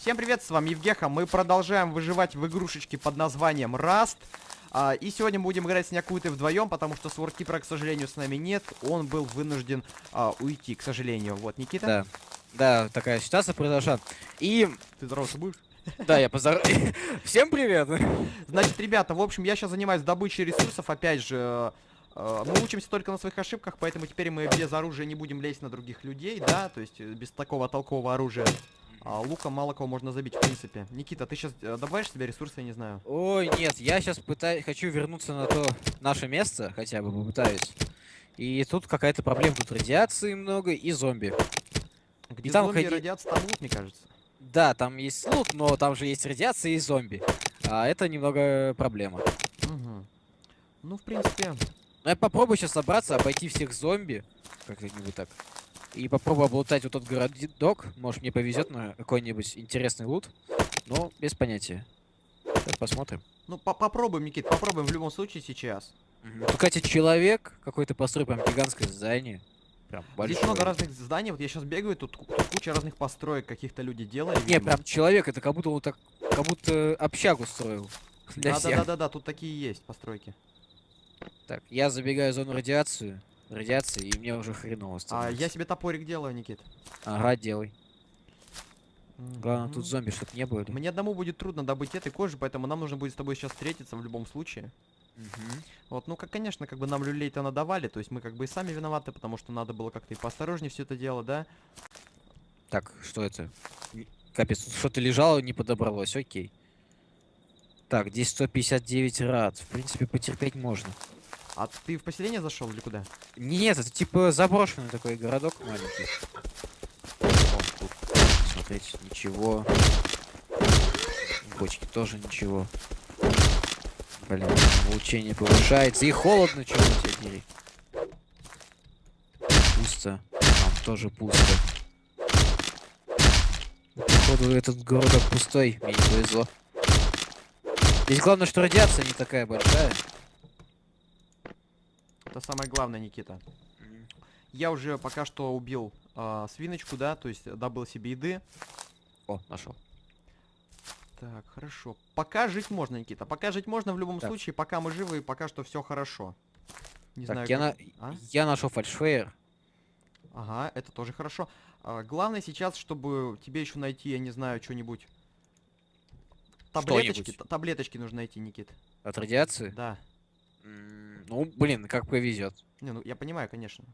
Всем привет, с вами Евгеха. Мы продолжаем выживать в игрушечке под названием Rust. И сегодня мы будем играть с Някутой вдвоем, потому что Своркипера, к сожалению, с нами нет. Он был вынужден уйти, к сожалению. Вот, Никита. Да, да, такая ситуация произошла. И, Ты здороваться будешь? да, я поздоров... Всем привет! Значит, ребята, в общем, я сейчас занимаюсь добычей ресурсов. Опять же, мы учимся только на своих ошибках, поэтому теперь мы без оружия не будем лезть на других людей, да? То есть без такого толкового оружия. Луком мало кого можно забить, в принципе. Никита, ты сейчас добавишь себе ресурсы, я не знаю. Ой, нет, я сейчас хочу вернуться на то наше место, хотя бы попытаюсь. И тут какая-то проблема, тут радиации много и зомби. Где там зомби ходи- радиация, там лут, мне кажется. Да, там есть лут, но там же есть радиация и зомби. А это немного проблема. Угу. Ну, в принципе... Но я попробую сейчас собраться, обойти всех зомби, как-нибудь так. И попробую облутать вот тот городок. Может, мне повезет на какой-нибудь интересный лут. Но без понятия. Сейчас посмотрим. Ну, попробуем, Никит, попробуем в любом случае сейчас. Тут, кстати, человек какой-то построил прям гигантское здание. Прям большое. Здесь много разных зданий, вот я сейчас бегаю, тут куча разных построек каких-то люди делали. Не, видимо. прям человек, это как будто он так, как будто общагу строил. Для всех. Да-да-да-да, тут такие есть постройки. Так, я забегаю в зону радиации, и мне уже хреново становится. Я себе топорик делаю, Никит. Ага, делай. Главное, Мгм. тут зомби чтоб не были. Мне одному будет трудно добыть этой кожи, поэтому нам нужно будет с тобой сейчас встретиться в любом случае. Мгм. Вот, ну, как, конечно, как бы нам люлей-то надавали, то есть мы как бы и сами виноваты, потому что надо было как-то и поосторожнее все это дело, да? Так, что это? Капец, тут что-то лежало, не подобралось, окей. Так, здесь 159 рад. В принципе, потерпеть можно. А ты в поселение зашел или куда? Нет, это типа заброшенный такой городок маленький. О, тут, смотрите, ничего. Бочки тоже ничего. Блин, улучшение повышается. И холодно, что у тебя, дери. Пусто. Там тоже пусто. Походу, этот городок пустой. Мне не повезло. Здесь главное, что радиация не такая большая. Это самое главное, Никита. Я уже пока что убил свиночку, да, то есть добыл себе еды. О, нашел. Так, хорошо. Пока жить можно, Никита. Пока жить можно в любом Так. случае, пока мы живы и пока что все хорошо. Не Так, знаю, я, как... А? я нашел фальшфейер. Ага, это тоже хорошо. Главное сейчас, чтобы тебе еще найти, я не знаю, что-нибудь. Таблеточки, Что-нибудь. таблеточки нужно найти, Никит. От радиации? Да. Ну, блин, как повезет. Не, ну я понимаю, конечно.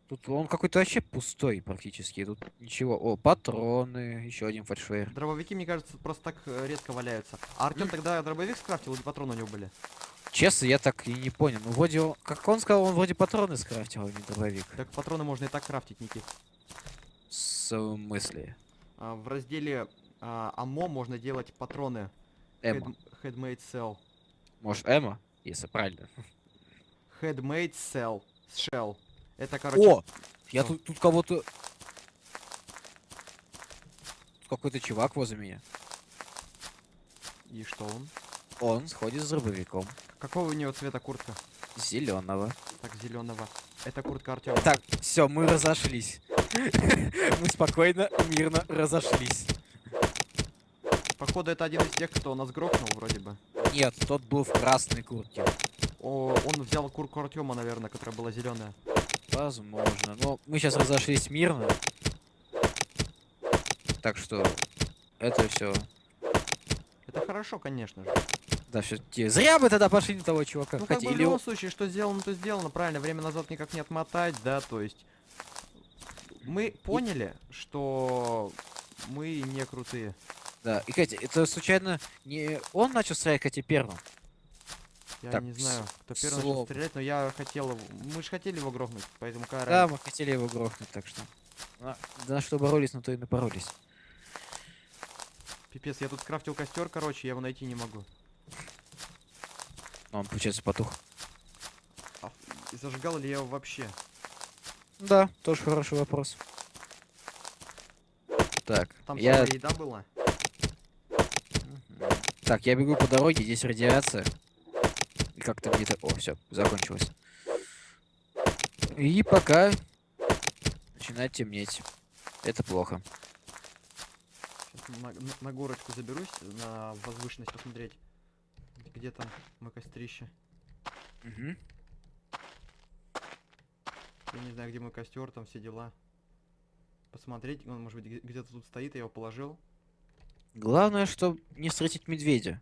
Тут он какой-то вообще пустой практически. Тут ничего. О, патроны. Еще один фальшфейер. Дробовики, мне кажется, просто так редко валяются. А Артем тогда дробовик скрафтил или патроны у него были? Честно, я так и не понял. Ну, вроде, как он сказал, он вроде патроны скрафтил, а не дробовик. Так патроны можно и так крафтить, Никит. В смысле? В разделе АМО можно делать патроны. Эмо. Headmade Cell. Может, эмо? Если правильно. Headmade Cell. Shell. Это, короче... О! Я Что? тут кого-то... Тут какой-то чувак возле меня. И что он? Он сходит с дробовиком. Какого у него цвета куртка? Зеленого. Так, зеленого. Это куртка Артема. Так, все, мы разошлись. Мы спокойно, мирно разошлись. Походу, это один из тех, кто нас грохнул, вроде бы. Нет, тот был в красной куртке. Он взял куртку Артема, наверное, которая была зеленая. Возможно. Но мы сейчас разошлись мирно. Так что это все. Это хорошо, конечно же. Да, все. Зря мы тогда пошли на того чувака. Ну, как бы в Хотели. любом случае, что сделано, то сделано. Правильно, время назад никак не отмотать, да, то есть... Мы поняли, что мы не крутые. Да. И, Катя, это случайно не он начал стрелять, Катя, первым? Я Так, не знаю, кто первый начал слов. стрелять, но я хотел его... Мы же хотели его грохнуть, поэтому какая Да, разница? мы хотели его грохнуть, так что. Да на что боролись, на то и напоролись. Пипец, я тут скрафтил костер, короче, я его найти не могу. Но он, получается, потух. И зажигал ли я его вообще? Да, тоже хороший вопрос. Так, Там я... самая еда была? Мгм. Так, я бегу по дороге, здесь радиация. И как-то где-то... О, все, закончилось. И пока начинает темнеть. Это плохо. Сейчас на горочку заберусь, на возвышенность посмотреть, где там мое кострище. Мгм. Я не знаю, где мой костер, там все дела. Посмотреть, он, может быть, где-то тут стоит, я его положил. Главное, чтобы не встретить медведя.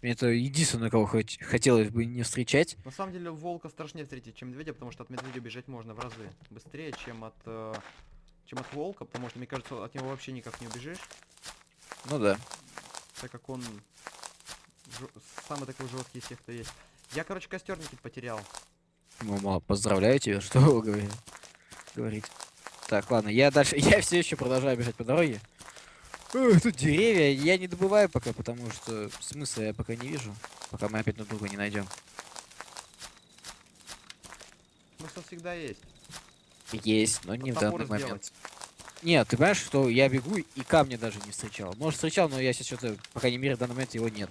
Мне это единственное, кого хотелось бы не встречать. На самом деле, волка страшнее встретить, чем медведя, потому что от медведя бежать можно в разы быстрее, чем от волка, потому что, мне кажется, от него вообще никак не убежишь, Ну да. так как он самый такой жесткий из всех, кто есть. Я, короче, костер Никит потерял. Мама, поздравляю тебя, что вы говорите. Так, ладно, я дальше, я все еще продолжаю бежать по дороге. Ой, тут деревья, я не добываю пока, потому что смысла я пока не вижу, пока мы опять друг друга не найдем. Смысл всегда есть. Есть, но не в Топор данный момент. сделать. Нет, ты понимаешь, что я бегу и камня даже не встречал. Может, встречал, но я сейчас что-то, по крайней мере, в данный момент его нет.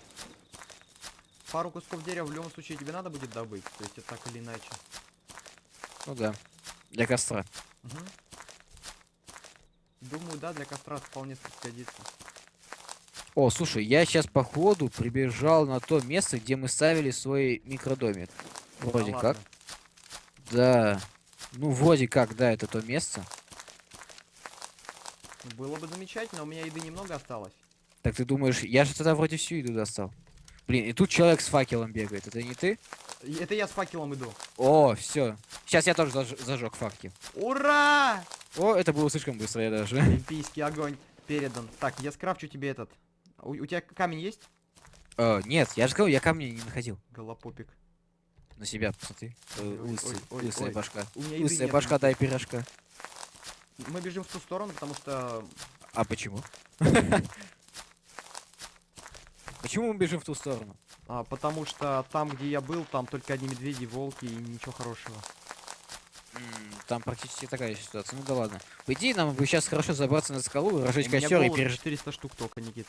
Пару кусков дерева в любом случае тебе надо будет добыть, то есть это так или иначе. Ну да, для костра. Мгм. Думаю, да, для костра вполне сгодится. О, слушай, я сейчас по ходу прибежал на то место, где мы ставили свой микродомик. Вроде Да как. ладно. Да. Ну, вроде как, да, это то место. Ну, было бы замечательно, у меня еды немного осталось. Так ты думаешь, я же тогда вроде всю еду достал. Блин, и тут человек с факелом бегает. Это не ты? Это я с факелом иду. О, все. Сейчас я тоже зажег факел. Ура! О, это было слишком быстро, я даже. Олимпийский огонь передан. Так, я скрафчу тебе этот. У тебя камень есть? Нет, я же говорю, я камни не находил. Голопопик. На себя посмотри. Лысая Ой. башка. У меня еды Лысая нет. башка, дай пирожка. Мы бежим в ту сторону, потому что... А почему? Почему мы бежим в ту сторону? потому что там, где я был, там только одни медведи, волки и ничего хорошего. Там практически такая ситуация. Ну да ладно. По идее, нам бы сейчас хорошо забраться на скалу, разжечь У меня костер и голод пережить. 400 штук только, Никит.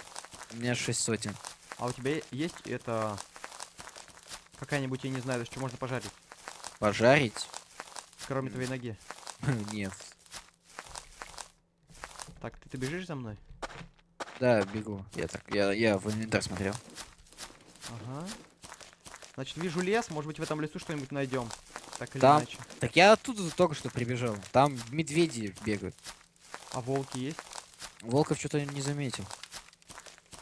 У меня 6 сотен. А у тебя есть это... Какая-нибудь, я не знаю, что можно пожарить, Пожарить? кроме твоей ноги? Нет. Так, ты бежишь за мной? Да, бегу. Я в инвентарь смотрел. Ага. Значит, вижу лес, может быть, в этом лесу что-нибудь найдем. Так или Там. иначе. Так я оттуда только что прибежал. Там медведи бегают. А волки есть? Волков что-то не заметил.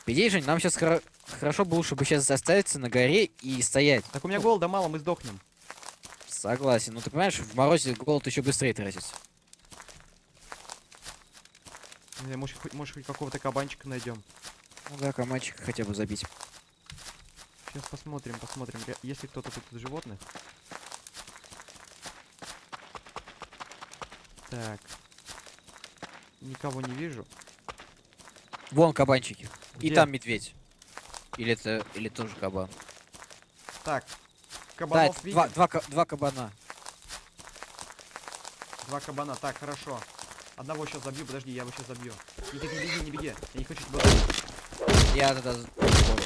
По идее, Жень, нам сейчас хорошо бы лучше бы сейчас оставиться на горе и стоять. Так у меня голода мало, мы сдохнем. Согласен. Ну ты понимаешь, в морозе голод еще быстрее тратится. Может, хоть какого-то кабанчика найдем. Ну да, комачек хотя бы забить. Сейчас посмотрим. Есть ли кто-то тут из животных? Так. Никого не вижу. Вон кабанчики. И Где? там медведь. Или тоже кабан. Так. Да, Кабанов это видим? два кабана. Два кабана. Так, хорошо. Одного сейчас забью, подожди, я его сейчас забью. Никит, не беги. Я не хочу тебя... Я тогда другого.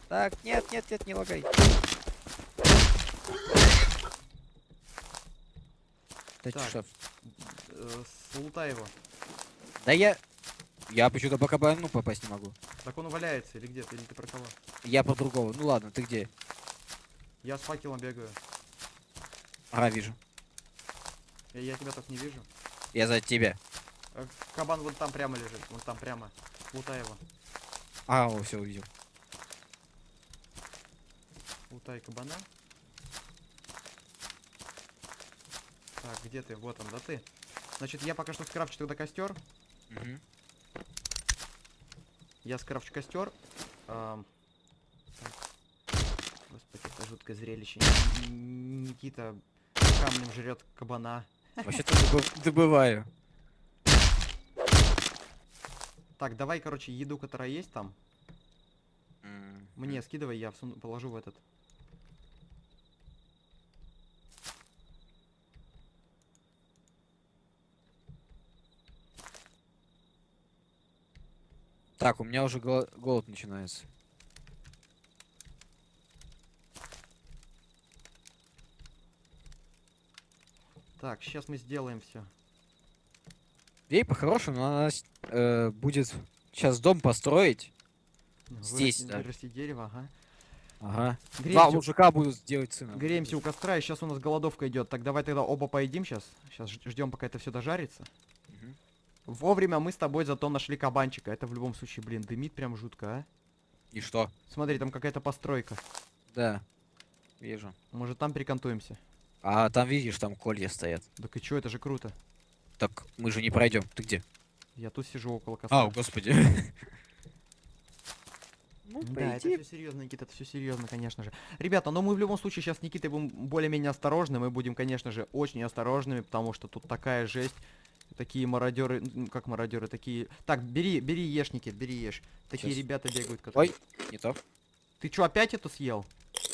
Так, нет, не лагай. Да Так. чё? Слутай его. Да я почему-то по кабану попасть не могу. Так он валяется или где-то, или ты про кого? Я про другого. Ну ладно, ты где? Я с факелом бегаю. Ага, вижу. Я тебя так не вижу. Я за тебя. Кабан вон там прямо лежит. Вон там прямо. Лутай его. А, о, все увидел. Лутай кабана. Так, где ты? Вот он, да ты. Значит, я пока что скрафчу тогда костер. Мгм. Я скрафчу костер. Так. Господи, это жуткое зрелище. Никита камнем жрет кабана. Вообще-то добываю. Так, давай, короче, еду, которая есть там. Мне скидывай, я положу в этот. Так, у меня уже голод начинается. Так, сейчас мы сделаем все. Дверь по-хорошему, но она будет сейчас дом построить. Здесь, Вырасти, да. вырасти дерево, ага. Ага. Два Греемся, мужика будут делать сына. греемся у костра, и сейчас у нас голодовка идет. Так давай тогда оба поедим сейчас. Сейчас ждем, пока это все дожарится. Мгм. Вовремя мы с тобой зато нашли кабанчика. Это в любом случае, блин, дымит прям жутко, а. И что? Смотри, там какая-то постройка. Да, вижу. Может, там перекантуемся? А там видишь, там колья стоят. Так и чё, это же круто. Так мы же не пройдем. Ты где? Я тут сижу около костра. А, господи. Ну, Да, это все серьезно, Никита, это все серьезно, конечно же. Ребята, но мы в любом случае сейчас с Никитой будем более-менее осторожны. Мы будем, конечно же, очень осторожными, потому что тут такая жесть. Такие мародеры, ну, как мародеры, такие... Так, бери ешь, Никит, бери ешь. Такие Щас. ребята бегают, которые... Ой, не то. Ты чё, опять это съел?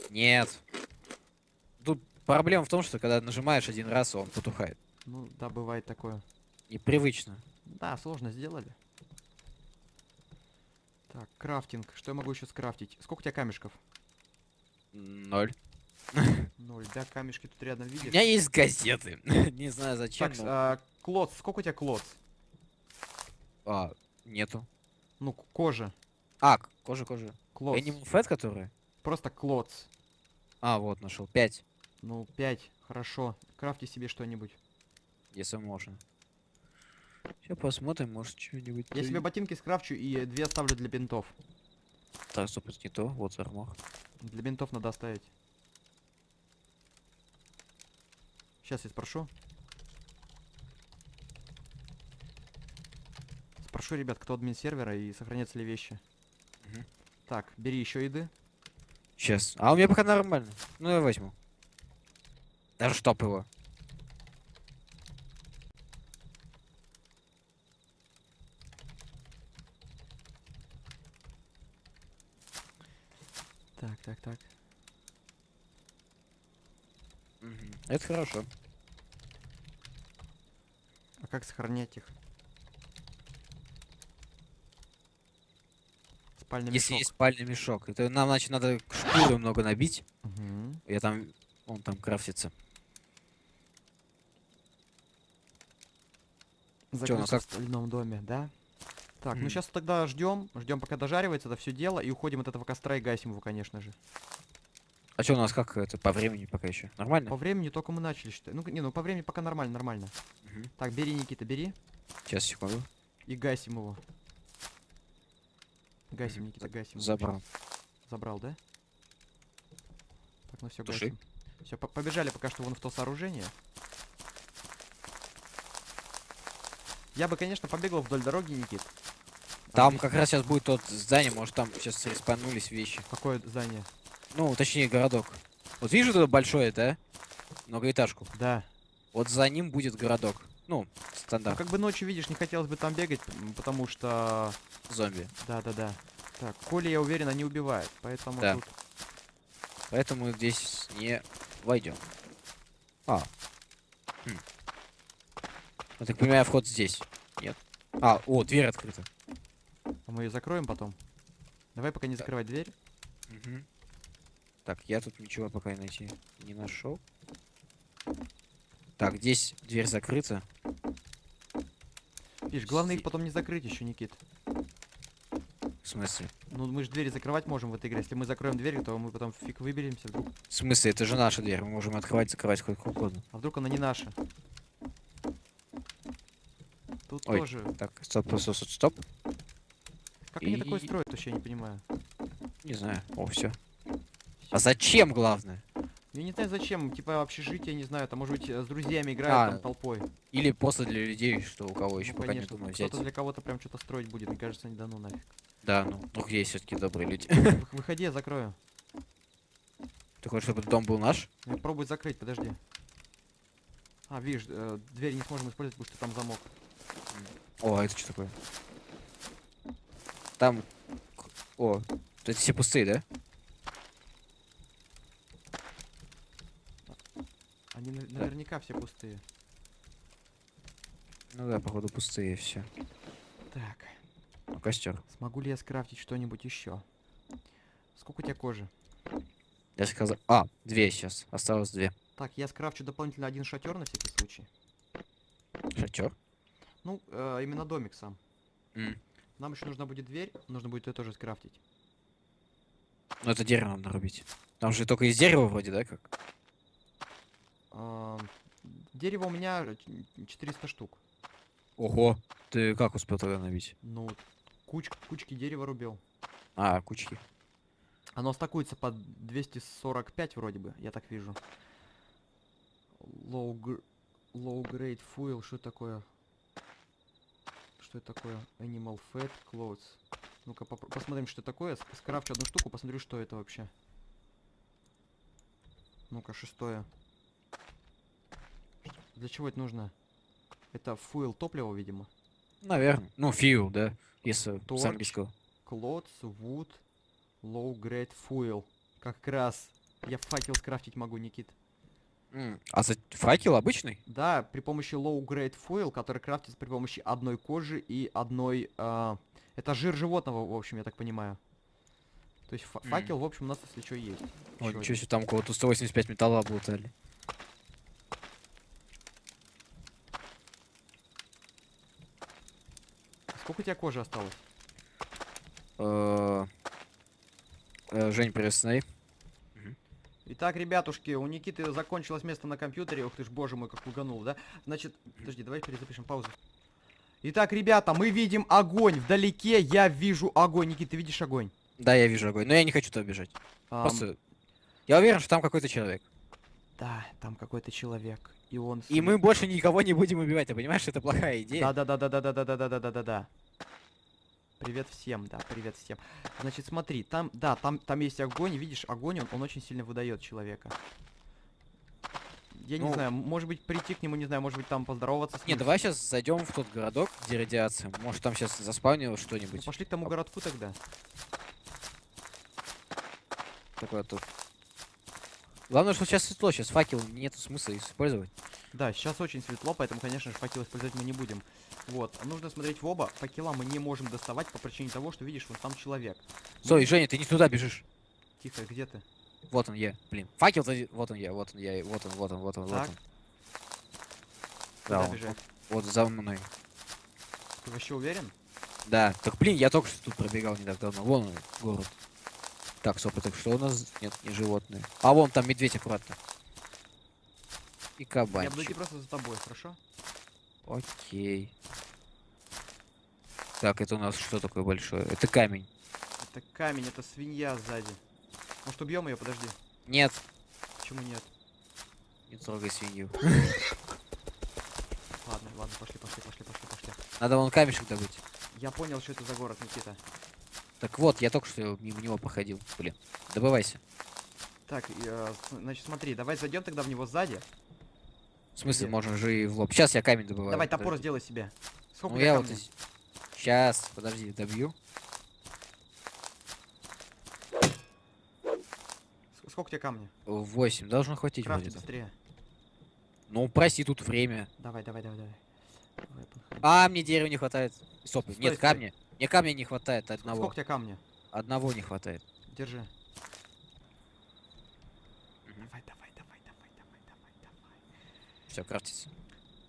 Нет. Тут проблема в том, что когда нажимаешь один раз, он потухает. Ну, да, бывает такое. Непривычно. Да, сложно сделали. Так, крафтинг. Что я могу еще скрафтить? Сколько у тебя камешков? 0. 0. Да, камешки тут рядом У видишь? меня есть газеты. Не знаю зачем, Так, но... клоц. Сколько у тебя клоц? Нету. Ну, кожа. Кожа. Клоц. Animal Fat, который? Просто клоц. Вот, нашел. 5, Ну, 5. Хорошо. Крафти себе что-нибудь. если можно. Сейчас посмотрим, может, что-нибудь... Я себе ботинки скрафчу и 2 оставлю для бинтов. Так, стоп, это не то. Вот армор. Для бинтов надо оставить. Сейчас я спрошу. Спрошу, ребят, кто админ сервера и сохранятся ли вещи. Мгм. Так, бери еще еды. Сейчас. А у меня пока нормально. Ну, я возьму. Даже штоп его. Так. Мгм. Это хорошо. А как сохранять их? Спальный Если мешок. есть спальный мешок. Это нам, значит, надо шкуры много набить. Мгм. Я там... Он там крафтится. Закрыто ну как? в стальном доме, да? Так, ну М. сейчас тогда ждем, пока дожаривается это все дело, и уходим от этого костра и гасим его, конечно же. А что у нас как это по времени пока еще? Нормально? По времени только мы начали, считай. Ну, не, ну по времени пока нормально. Мгм. Так, бери, Никита, бери. Сейчас, секунду. И гасим его. Гасим, Мгм. Никита, гасим. его. Забрал. Забрал, да? Так, ну все, Туши. гасим. Все, побежали пока что вон в то сооружение. Я бы, конечно, побегал вдоль дороги, Никит. Там здесь как раз сейчас будет тот здание, может там сейчас респанулись вещи. какое здание? Ну, точнее, городок. Вот вижу туда большое, да? Многоэтажку. Да. Вот за ним будет городок. Ну, Ну, стандарт. как бы ночью, видишь, не хотелось бы там бегать, потому что... Зомби. Да. Так, Коля, я уверен, они убивают, поэтому Да. тут... Поэтому здесь не войдем. Хм. Я так понимаю, вход здесь. Нет. Дверь открыта. А мы ее закроем потом. Давай пока не закрывать дверь. Мгм. Так, я тут ничего пока найти не нашел. Так, здесь дверь закрыта. Видишь, главное их потом не закрыть еще, Никит. В смысле? Ну, мы же двери закрывать можем в этой игре. Если мы закроем дверь, то мы потом фиг выберемся. Вдруг... В смысле, это же наша дверь. Мы можем открывать, закрывать хоть как угодно. А вдруг она не наша? Тут Ой. тоже... Так, стоп. Как они такое И- строят, вообще я не понимаю. Не знаю. Все. А зачем, главное? Я не знаю зачем, типа общежитие, не знаю, там может быть с друзьями играют там толпой. Или просто для людей, что у кого еще Ну, пока не конечно, думаю взять. кто-то для кого-то прям что-то строить будет, мне кажется, не дано нафиг. Да, ну есть все-таки добрые люди. Выходи, я закрою. Ты хочешь, чтобы дом был наш? Я пробую закрыть, подожди. А, видишь, дверь не сможем использовать, потому что там замок. А это что такое? Там... Это все пустые, да? Они наверняка все пустые. Ну да, походу пустые все. Так, Ну, костер. смогу ли я скрафтить что-нибудь еще? Сколько у тебя кожи? Я сказал... 2 сейчас. Осталось 2. Так, я скрафчу дополнительно один шатер на всякий случай. Шатер? Ну, именно домик сам. М. Нам еще нужна будет дверь, нужно будет ее тоже скрафтить. Ну это дерево надо рубить. Там же только из дерева вроде, да, как? Ам, Дерево у меня 400 штук. Ого, ты как успел тогда набить? Ну, кучки дерева рубил. А, кучки. Оно стакуется под 245 вроде бы, я так вижу. Low, low grade fuel, что это такое? Что это такое? Animal fat clothes. Ну-ка посмотрим, что это такое. Скрафчу одну штуку, посмотрю, что это вообще. Ну-ка, шестое. Для чего это нужно? Это fuel, топливо, видимо. Наверное. Ну, фью, да, если с Torch. английского. Clothes, wood, low grade fuel. Как раз я факел скрафтить могу, Никит. А за факел обычный? Да, при помощи low grade fuel, который крафтится при помощи одной кожи и одной... это жир животного, в общем, я так понимаю. То есть факел, в общем, у нас, если что, есть. О, Ещё ничего себе, там у кого-то 185 металла облутали. один. Сколько у тебя кожи осталось? Жень, пресной. Итак, ребятушки, у Никиты закончилось место на компьютере. Ух ты ж, боже мой, как луганул, да? Значит, подожди, давай перезапишем паузу. Итак, ребята, мы видим огонь. Вдалеке я вижу огонь. Никит, ты видишь огонь? Да, я вижу огонь, но я не хочу туда бежать. Ам, Просто... Я уверен, что там какой-то человек. Да, там какой-то человек. И он... И мы больше никого не будем убивать, ты понимаешь, это плохая идея. Да-да-да-да-да-да-да-да-да-да-да-да. Привет всем, да, привет всем. Значит, смотри, там, да, там есть огонь, видишь, огонь, он очень сильно выдает человека. Я не Ну, знаю, может быть, прийти к нему, не знаю, может быть, там поздороваться с Не, ним. давай сейчас зайдем в тот городок, где радиация. Может там сейчас заспавнилось Ну, что-нибудь. пошли к тому городку тогда. Такое тут. Главное, что сейчас светло, сейчас факел нету смысла использовать. Да, сейчас очень светло, поэтому, конечно же, факел использовать мы не будем. Вот, нужно смотреть в оба. Факела мы не можем доставать по причине того, что, видишь, вон там человек. Стой, Женя, ты не туда бежишь. Тихо, где ты? Вот он я, блин. Факел, вот он я, вот он я, вот он, вот он, вот он, вот Так. он. Куда Да, он, бежать? вот за мной. Ты вообще уверен? Да, так блин, я только что тут пробегал не так давно. Вон он, город. Так, стоп, это что у нас? Нет, не животные. А вон там медведь аккуратно. И Я буду идти кабанчик. просто за тобой, хорошо? Окей. Так, это у нас что такое большое? Это камень. Это камень, это свинья сзади. Может, убьем ее? Подожди. Нет, Почему нет? не трогай свинью. Ладно, ладно, пошли. Надо вон камешек добыть. Я понял, что это за город, Никита. Так вот, я только что мимо него проходил. Блин, добывайся. Так, значит, смотри, давай зайдем тогда в него сзади. В смысле, Где? можно же и в лоб. Сейчас я камень добываю. Давай топор подожди. сделай себе. Сколько Ну у тебя я вот камня? Сейчас, подожди, добью. Сколько у тебя камня? 8, должно хватить Крафти вроде. быстрее. Ну, прости, тут время. Давай. Давай, подходи. А, мне дерева не хватает. Стоп, Стой, нет, стой. камня. Мне камня не хватает, одного. Сколько у тебя камня? Одного не хватает. Держи. Мгм. Давай. Все, крафтится.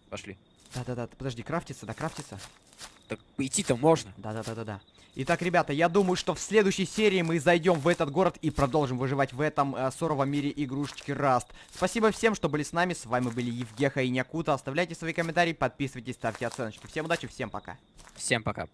Пошли. Да, подожди, крафтится, да, крафтится? Так идти-то можно. Да. Итак, ребята, я думаю, что в следующей серии мы зайдем в этот город и продолжим выживать в этом суровом мире игрушечки Rust. Спасибо всем, что были с нами. С вами были Евгеха и Някута. Оставляйте свои комментарии, подписывайтесь, ставьте оценочки. Всем удачи, всем пока. Всем пока.